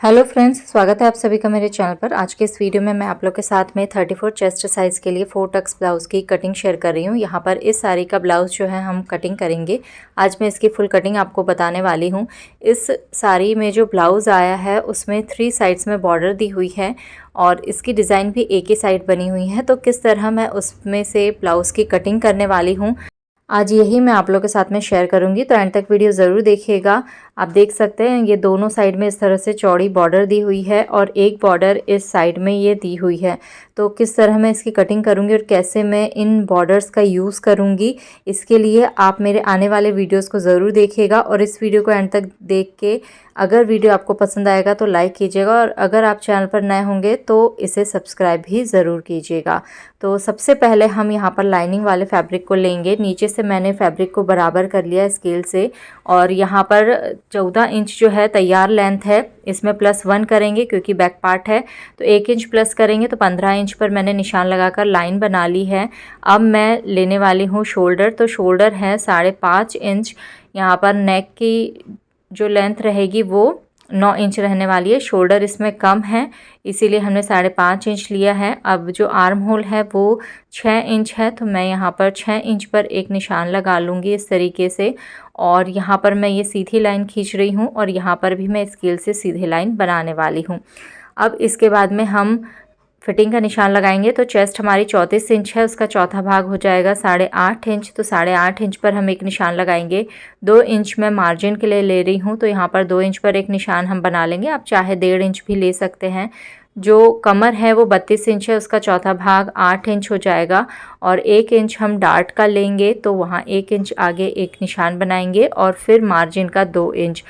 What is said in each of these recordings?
Hello friends, स्वागत है आप सभी का मेरे चैनल पर। आज के इस वीडियो में मैं आप लोग के साथ में 34 चेस्ट साइज़ के लिए 4 टक्स ब्लाउज़ की कटिंग शेयर कर रही हूँ। यहाँ पर इस साड़ी का ब्लाउज़ जो है हम कटिंग करेंगे। आज मैं इसकी फुल कटिंग आपको बताने वाली हूँ। इस साड़ी में जो ब्लाउज़ आया है उसमें 3 साइड्स में बॉर्डर दी हुई है और इसकी डिज़ाइन भी एक ही साइड बनी हुई है। तो किस तरह मैं उसमें से ब्लाउज़ की कटिंग करने वाली हूँ, आज यही मैं आप लोगों के साथ में शेयर करूंगी। तो एंड तक वीडियो ज़रूर देखिएगा। आप देख सकते हैं ये दोनों साइड में इस तरह से चौड़ी बॉर्डर दी हुई है और एक बॉर्डर इस साइड में ये दी हुई है। तो किस तरह मैं इसकी कटिंग करूंगी और कैसे मैं इन बॉर्डर्स का यूज़ करूंगी, इसके लिए आप मेरे आने वाले वीडियोस को ज़रूर देखिएगा। और इस वीडियो को एंड तक देख के अगर वीडियो आपको पसंद आएगा तो लाइक कीजिएगा और अगर आप चैनल पर नए होंगे तो इसे सब्सक्राइब भी ज़रूर कीजिएगा। तो सबसे पहले हम यहाँ पर लाइनिंग वाले फैब्रिक को लेंगे। नीचे से मैंने फैब्रिक को बराबर कर लिया स्केल से और यहाँ पर 14 इंच जो है तैयार लेंथ है, इसमें +1 करेंगे क्योंकि बैक पार्ट है। तो 1 इंच प्लस करेंगे तो 15 इंच पर मैंने निशान लगाकर लाइन बना ली है। अब मैं लेने वाली हूँ शोल्डर। तो शोल्डर है 5.5 इंच। यहाँ पर नेक की जो लेंथ रहेगी वो 9 इंच रहने वाली है। शोल्डर इसमें कम है इसीलिए हमने 5.5 इंच लिया है। अब जो आर्म होल है वो 6 इंच है, तो मैं यहाँ पर 6 इंच पर एक निशान लगा लूँगी इस तरीके से। और यहाँ पर मैं ये सीधी लाइन खींच रही हूँ और यहाँ पर भी मैं स्केल से सीधी लाइन बनाने वाली हूँ। अब इसके बाद में हम फिटिंग का निशान लगाएंगे। तो चेस्ट हमारी 34 इंच है, उसका चौथा भाग हो जाएगा 8.5 इंच। तो 8.5 इंच पर हम एक निशान लगाएंगे। 2 इंच मैं मार्जिन के लिए ले रही हूँ, तो यहाँ पर 2 इंच पर एक निशान हम बना लेंगे। आप चाहे 1.5 इंच भी ले सकते हैं। जो कमर है वो 32 इंच है, उसका चौथा भाग 8 इंच हो जाएगा और 1 इंच हम डार्ट का लेंगे। तो वहाँ 1 इंच आगे एक निशान बनाएंगे और फिर मार्जिन का 2 इंच,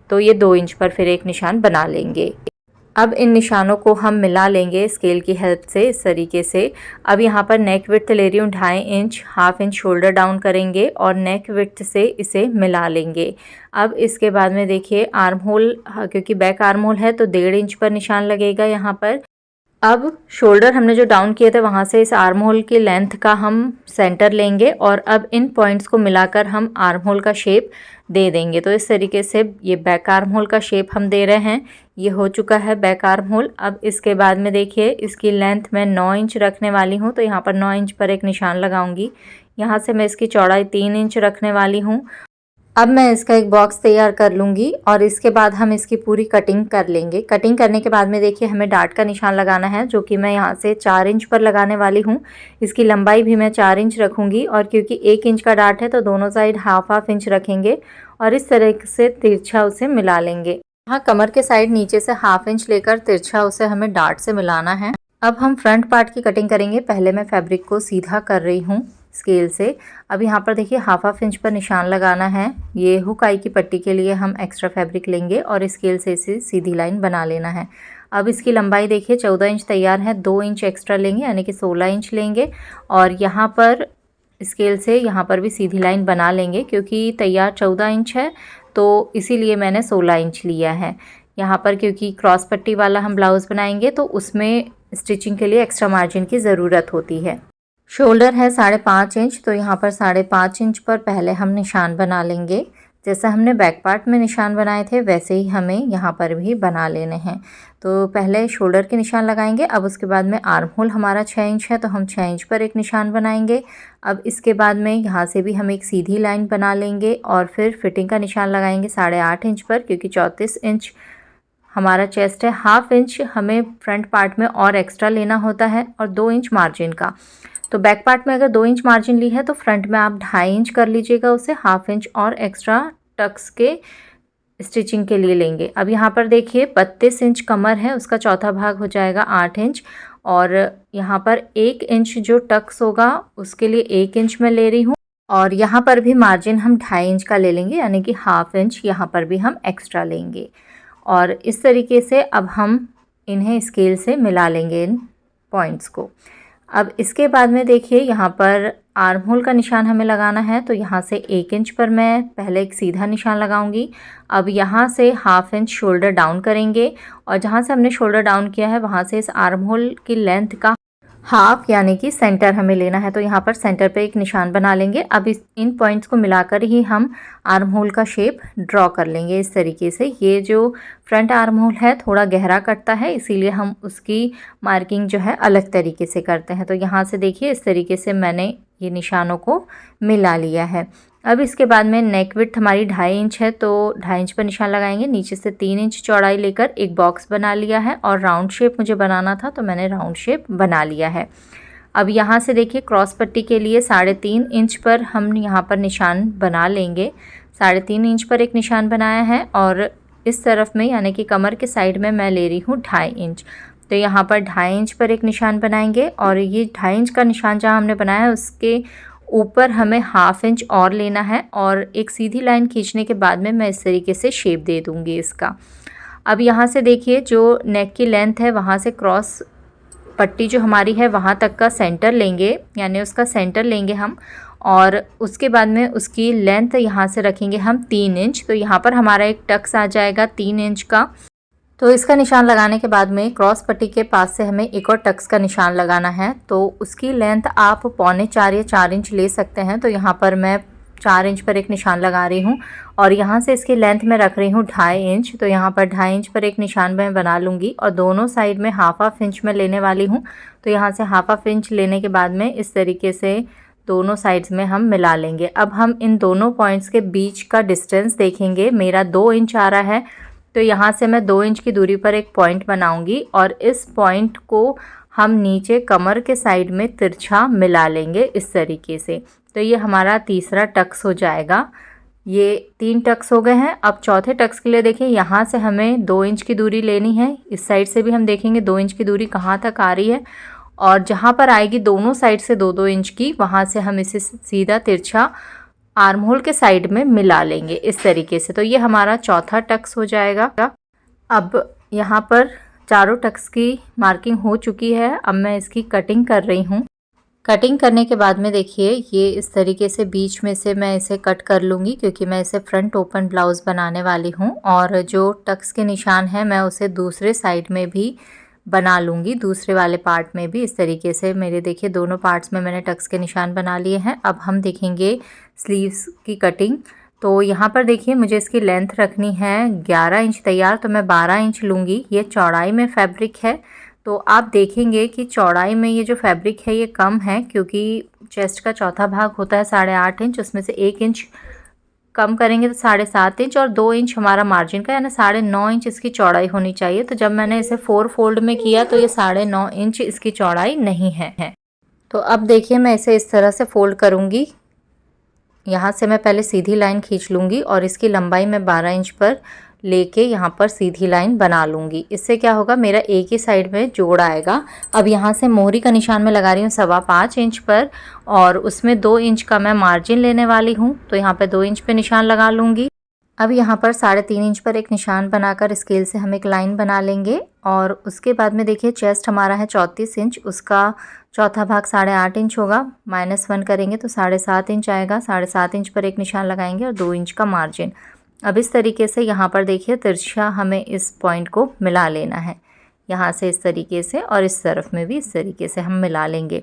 तो ये 2 इंच पर फिर एक निशान बना लेंगे। अब इन निशानों को हम मिला लेंगे स्केल की हेल्प से इस तरीके से। अब यहाँ पर नेक विड्थ ले रही हूँ 2.5 इंच, 1/2 इंच शोल्डर डाउन करेंगे और नेक विड्थ से इसे मिला लेंगे। अब इसके बाद में देखिए आर्म होल, क्योंकि बैक आर्म होल है तो 1.5 इंच पर निशान लगेगा यहाँ पर। अब शोल्डर हमने जो डाउन किए थे वहाँ से इस आर्म होल की लेंथ का हम सेंटर लेंगे और अब इन पॉइंट्स को मिलाकर हम आर्म होल का शेप दे देंगे। तो इस तरीके से ये बैक आर्म होल का शेप हम दे रहे हैं। ये हो चुका है बैक आर्म होल। अब इसके बाद में देखिए इसकी लेंथ मैं 9 इंच रखने वाली हूँ, तो यहाँ पर 9 इंच पर एक निशान लगाऊंगी। यहाँ से मैं इसकी चौड़ाई 3 इंच रखने वाली हूँ। अब मैं इसका एक बॉक्स तैयार कर लूँगी और इसके बाद हम इसकी पूरी कटिंग कर लेंगे। कटिंग करने के बाद में देखिए हमें डार्ट का निशान लगाना है, जो कि मैं यहाँ से 4 इंच पर लगाने वाली हूँ। इसकी लंबाई भी मैं 4 इंच रखूँगी और क्योंकि 1 इंच का डार्ट है तो दोनों साइड हाफ इंच रखेंगे और इस तरह से तिरछा उसे मिला लेंगे। हाँ, कमर के साइड नीचे से 1/2 इंच लेकर तिरछा उसे हमें डार्ट से मिलाना है। अब हम फ्रंट पार्ट की कटिंग करेंगे। पहले मैं फैब्रिक को सीधा कर रही हूँ स्केल से। अब यहाँ पर देखिए 1/2 इंच पर निशान लगाना है। ये हुक आई की पट्टी के लिए हम एक्स्ट्रा फैब्रिक लेंगे और स्केल से इसे सीधी लाइन बना लेना है। अब इसकी लंबाई देखिए 14 इंच तैयार है, 2 इंच एक्स्ट्रा लेंगे यानी कि 16 इंच लेंगे और यहाँ पर स्केल से यहाँ पर भी सीधी लाइन बना लेंगे। क्योंकि तैयार 14 इंच है तो इसीलिए मैंने 16 इंच लिया है। यहाँ पर क्योंकि क्रॉस पट्टी वाला हम ब्लाउज़ बनाएंगे तो उसमें स्टिचिंग के लिए एक्स्ट्रा मार्जिन की ज़रूरत होती है। शोल्डर है 5.5 इंच, तो यहाँ पर 5.5 इंच पर पहले हम निशान बना लेंगे। जैसा हमने बैक पार्ट में निशान बनाए थे वैसे ही हमें यहाँ पर भी बना लेने हैं। तो पहले शोल्डर के निशान लगाएंगे। अब उसके बाद में आर्म होल हमारा 6 इंच है तो हम 6 इंच पर एक निशान बनाएंगे। अब इसके बाद में यहाँ से भी हम एक सीधी लाइन बना लेंगे और फिर फिटिंग का निशान लगाएंगे 8.5 इंच पर, क्योंकि 34 इंच हमारा चेस्ट है। 1/2 इंच हमें फ्रंट पार्ट में और एक्स्ट्रा लेना होता है और 2 इंच मार्जिन का। तो बैक पार्ट में अगर 2 इंच मार्जिन ली है तो फ्रंट में आप 2.5 इंच कर लीजिएगा उसे। 1/2 इंच और एक्स्ट्रा टक्स के स्टिचिंग के लिए लेंगे। अब यहाँ पर देखिए 32 इंच कमर है, उसका चौथा भाग हो जाएगा 8 इंच और यहाँ पर 1 इंच जो टक्स होगा उसके लिए 1 इंच मैं ले रही हूँ और यहाँ पर भी मार्जिन हम 2.5 इंच का ले लेंगे यानी कि 1/2 इंच यहाँ पर भी हम एक्स्ट्रा लेंगे। और इस तरीके से अब हम इन्हें स्केल से मिला लेंगे इन पॉइंट्स को। अब इसके बाद में देखिए यहाँ पर आर्म होल का निशान हमें लगाना है, तो यहाँ से 1 इंच पर मैं पहले एक सीधा निशान लगाऊंगी। अब यहाँ से 1/2 इंच शोल्डर डाउन करेंगे और जहाँ से हमने शोल्डर डाउन किया है वहाँ से इस आर्म होल की लेंथ का हाफ यानी कि सेंटर हमें लेना है। तो यहाँ पर सेंटर पे एक निशान बना लेंगे। अब इन पॉइंट्स को मिलाकर ही हम आर्म होल का शेप ड्रॉ कर लेंगे इस तरीके से। ये जो फ्रंट आर्म होल है थोड़ा गहरा कटता है, इसीलिए हम उसकी मार्किंग जो है अलग तरीके से करते हैं। तो यहाँ से देखिए इस तरीके से मैंने ये निशानों को मिला लिया है। अब इसके बाद में नेक विड्थ हमारी 2.5 इंच है, तो 2.5 इंच पर निशान लगाएंगे। नीचे से 3 इंच चौड़ाई लेकर एक बॉक्स बना लिया है और राउंड शेप मुझे बनाना था तो मैंने राउंड शेप बना लिया है। अब यहाँ से देखिए क्रॉस पट्टी के लिए 3.5 इंच पर हम यहाँ पर निशान बना लेंगे। 3.5 इंच पर एक निशान बनाया है और इस तरफ में यानी कि कमर के साइड में मैं ले रही हूँ 2.5 इंच। तो यहाँ पर 2.5 इंच पर एक निशान बनाएंगे और ये 2.5 इंच का निशान जहाँ हमने बनाया है उसके ऊपर हमें 1/2 इंच और लेना है और एक सीधी लाइन खींचने के बाद में मैं इस तरीके से शेप दे दूँगी इसका। अब यहाँ से देखिए जो नेक की लेंथ है वहाँ से क्रॉस पट्टी जो हमारी है वहाँ तक का सेंटर लेंगे, यानी उसका सेंटर लेंगे हम और उसके बाद में उसकी लेंथ यहाँ से रखेंगे हम 3 इंच। तो यहाँ पर हमारा एक टक्स आ जाएगा 3 इंच का। तो इसका निशान लगाने के बाद में क्रॉस पट्टी के पास से हमें एक और टक्स का निशान लगाना है। तो उसकी लेंथ आप 3.25 या 4 इंच ले सकते हैं। तो यहाँ पर मैं 4 इंच पर एक निशान लगा रही हूँ और यहाँ से इसकी लेंथ मैं रख रही हूँ 2.5 इंच। तो यहाँ पर 2.5 इंच पर एक निशान मैं बना लूँगी और दोनों साइड में 1/2 इंच में लेने वाली हूँ। तो यहाँ से 1/2 इंच लेने के बाद में इस तरीके से दोनों साइड्स में हम मिला लेंगे। अब हम इन दोनों पॉइंट्स के बीच का डिस्टेंस देखेंगे। मेरा 2 इंच आ रहा है, तो यहाँ से मैं 2 इंच की दूरी पर एक पॉइंट बनाऊंगी और इस पॉइंट को हम नीचे कमर के साइड में तिरछा मिला लेंगे इस तरीके से। तो ये हमारा तीसरा टक्स हो जाएगा। ये 3 टक्स हो गए हैं। अब चौथे टक्स के लिए देखिए यहाँ से हमें 2 इंच की दूरी लेनी है। इस साइड से भी हम देखेंगे 2 इंच की दूरी कहाँ तक आ रही है और जहाँ पर आएगी दोनों साइड से 2-2 इंच की, वहाँ से हम इसे सीधा तिरछा आर्म होल के साइड में मिला लेंगे इस तरीके से। तो ये हमारा चौथा टक्स हो जाएगा। अब यहाँ पर चारों टक्स की मार्किंग हो चुकी है। अब मैं इसकी कटिंग कर रही हूँ। कटिंग करने के बाद में देखिए ये इस तरीके से बीच में से मैं इसे कट कर लूँगी, क्योंकि मैं इसे फ्रंट ओपन ब्लाउज़ बनाने वाली हूँ। और जो टक्स के निशान है मैं उसे दूसरे साइड में भी बना लूँगी, दूसरे वाले पार्ट में भी इस तरीके से। मेरे देखिए दोनों पार्ट्स में मैंने टक्स के निशान बना लिए हैं। अब हम देखेंगे स्लीव्स की कटिंग। तो यहाँ पर देखिए मुझे इसकी लेंथ रखनी है 11 इंच तैयार, तो मैं 12 इंच लूँगी। ये चौड़ाई में फैब्रिक है, तो आप देखेंगे कि चौड़ाई में ये जो फैब्रिक है ये कम है, क्योंकि चेस्ट का चौथा भाग होता है 8.5 इंच, उसमें से 1 इंच कम करेंगे तो 7.5 इंच और 2 इंच हमारा मार्जिन का, यानी 9.5 इंच इसकी चौड़ाई होनी चाहिए। तो जब मैंने इसे 4 फोल्ड में किया तो ये 9.5 इंच इसकी चौड़ाई नहीं है। तो अब देखिए मैं इसे इस तरह से फोल्ड करूँगी। यहाँ से मैं पहले सीधी लाइन खींच लूँगी और इसकी लंबाई मैं 12 इंच पर लेके यहाँ पर सीधी लाइन बना लूँगी। इससे क्या होगा, मेरा एक ही साइड में जोड़ आएगा। अब यहाँ से मोहरी का निशान मैं लगा रही हूँ 5.25 इंच पर और उसमें 2 इंच का मैं मार्जिन लेने वाली हूँ। तो यहाँ पर 2 इंच पे निशान लगा लूँगी। अब यहाँ पर 3.5 इंच पर एक निशान बनाकर स्केल से हम एक लाइन बना लेंगे और उसके बाद में देखिए चेस्ट हमारा है 34 इंच, उसका चौथा भाग 8.5 इंच होगा। -1 करेंगे तो 7.5 इंच आएगा। 7.5 इंच पर एक निशान लगाएंगे और 2 इंच का मार्जिन। अब इस तरीके से यहाँ पर देखिए तिरछा हमें इस पॉइंट को मिला लेना है, यहाँ से इस तरीके से और इस तरफ में भी इस तरीके से हम मिला लेंगे।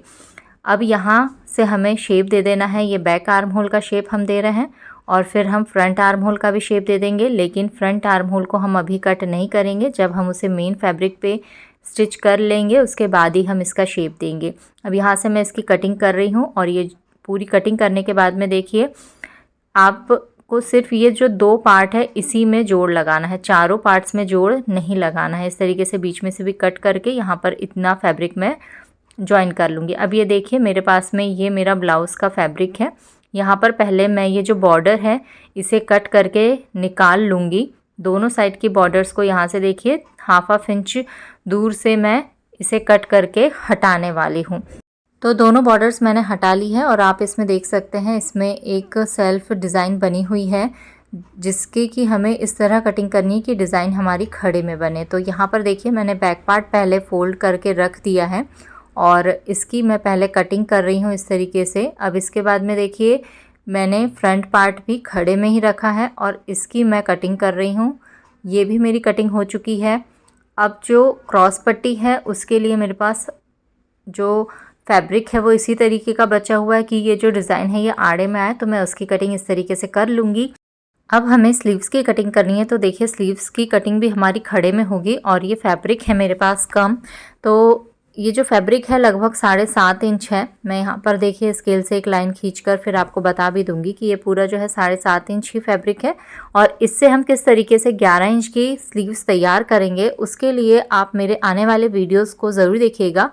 अब यहाँ से हमें शेप दे देना है। ये बैक आर्म होल का शेप हम दे रहे हैं और फिर हम फ्रंट आर्म होल का भी शेप दे देंगे, लेकिन फ्रंट आर्म होल को हम अभी कट नहीं करेंगे। जब हम उसे मेन फैब्रिक पे स्टिच कर लेंगे उसके बाद ही हम इसका शेप देंगे। अब यहाँ से मैं इसकी कटिंग कर रही हूँ और ये पूरी कटिंग करने के बाद में देखिए आपको सिर्फ ये जो 2 पार्ट है इसी में जोड़ लगाना है, चारों पार्ट्स में जोड़ नहीं लगाना है। इस तरीके से बीच में से भी कट करके यहाँ पर इतना फैब्रिक मैं ज्वाइन कर लूँगी। अब ये देखिए मेरे पास में ये मेरा ब्लाउज़ का फैब्रिक है। यहाँ पर पहले मैं ये जो बॉर्डर है इसे कट करके निकाल लूँगी। दोनों साइड की बॉर्डर्स को यहाँ से देखिए 1/2 इंच दूर से मैं इसे कट करके हटाने वाली हूँ। तो दोनों बॉर्डर्स मैंने हटा ली है और आप इसमें देख सकते हैं इसमें एक सेल्फ डिज़ाइन बनी हुई है, जिसके कि हमें इस तरह कटिंग करनी है कि डिज़ाइन हमारी खड़े में बने। तो यहाँ पर देखिए मैंने बैक पार्ट पहले फ़ोल्ड करके रख दिया है और इसकी मैं पहले कटिंग कर रही हूँ इस तरीके से। अब इसके बाद में देखिए मैंने फ्रंट पार्ट भी खड़े में ही रखा है और इसकी मैं कटिंग कर रही हूँ। ये भी मेरी कटिंग हो चुकी है। अब जो क्रॉस पट्टी है उसके लिए मेरे पास जो फैब्रिक है वो इसी तरीके का बचा हुआ है कि ये जो डिज़ाइन है ये आड़े में आए, तो मैं उसकी कटिंग इस तरीके से कर लूँगी। अब हमें स्लीव्स की कटिंग करनी है, तो देखिए स्लीव्स की कटिंग भी हमारी खड़े में होगी और ये फैब्रिक है मेरे पास कम, तो ये जो फैब्रिक है लगभग 7.5 इंच है। मैं यहाँ पर देखिए स्केल से एक लाइन खींचकर फिर आपको बता भी दूंगी कि ये पूरा जो है 7.5 इंच ही फैब्रिक है और इससे हम किस तरीके से 11 इंच की स्लीव्स तैयार करेंगे उसके लिए आप मेरे आने वाले वीडियोज़ को ज़रूर देखिएगा।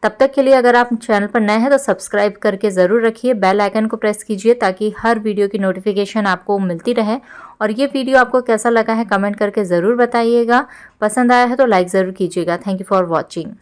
तब तक के लिए अगर आप चैनल पर नए हैं तो सब्सक्राइब करके ज़रूर रखिए, बेल आइकन को प्रेस कीजिए ताकि हर वीडियो की नोटिफिकेशन आपको मिलती रहे। और ये वीडियो आपको कैसा लगा है कमेंट करके ज़रूर बताइएगा। पसंद आया है तो लाइक ज़रूर कीजिएगा। Thank you for watching.